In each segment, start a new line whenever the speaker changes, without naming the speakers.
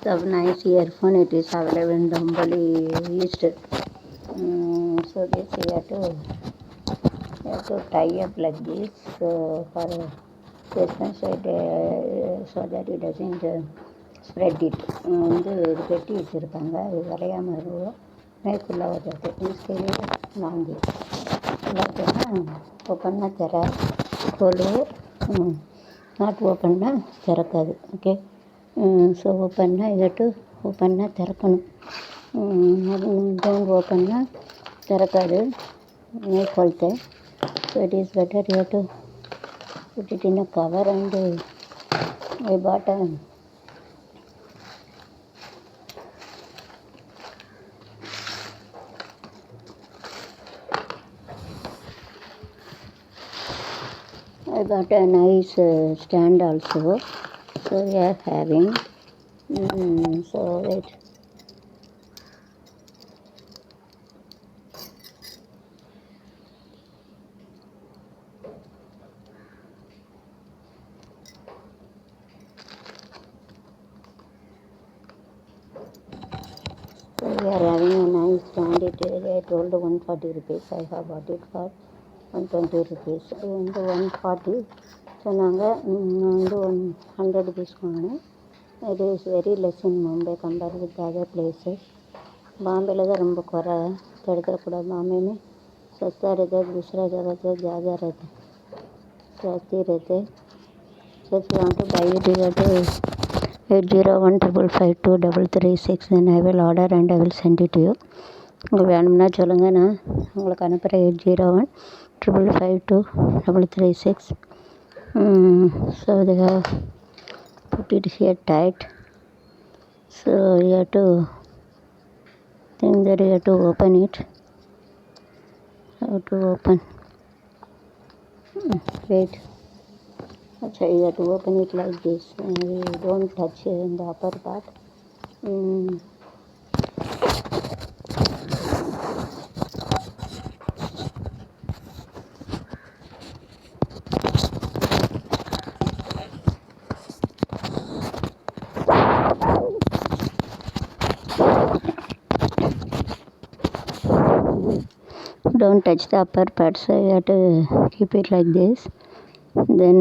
The nice earphone, it is available in Dombali East. So this you have to tie up like this for placement side so that it doesn't spread it. வந்து இது கட்டி வச்சுருக்காங்க, அது வரையாமல் இருக்கும். மேற்குள்ளே வர்றது ஈஸ்கேலே வாங்கி பார்த்தோன்னா ஓப்பன்னா திற ஹோலு நாட் ஓப்பன்னா திறக்காது. ஓகே, ஸோ ஓப்பன்னா இதட்டு ஓப்பன்னா திறக்கணும். டோன்ட் ஓப்பன்னா திறக்காது. மேக் ஹோல்ತೆ. So it is better you have to put it in a cover, and I bought a nice stand also. So we are having so wait. So we are having a nice stand. I told 140 rupees. I have bought it for 120 rupees. இந்த 140 சொன்னாங்க. வந்து 100 rupees வாங்கினேன். It is very less in Mumbai compared with other places. Bombay தான் ரொம்ப குறை தடுக்கிறக்கூடாது. बॉम्बे में सस्ता रहता है, दूसरा जगह से ज़्यादा रहता है, सस्ती रहते. So if you want to buy it, you have to 8015523336. then I will order and I will send it to you. உங்களுக்கு வேணும்னா சொல்லுங்கள், நான் உங்களுக்கு அனுப்புகிறேன். 8015523336. So they have put it here tight. So you have to think that you have to open it. How to open? Wait. So you have to open it like this. You don't touch in the upper part. Don't touch the upper part, so you have to keep it like this. Then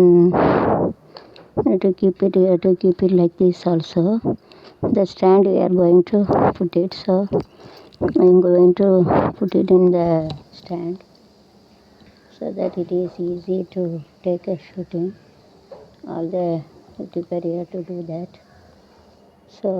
you have to keep it like this also. The stand we are going to put it, so I am going to put it in the stand so that it is easy to take a shooting. All the repair you have to do that. So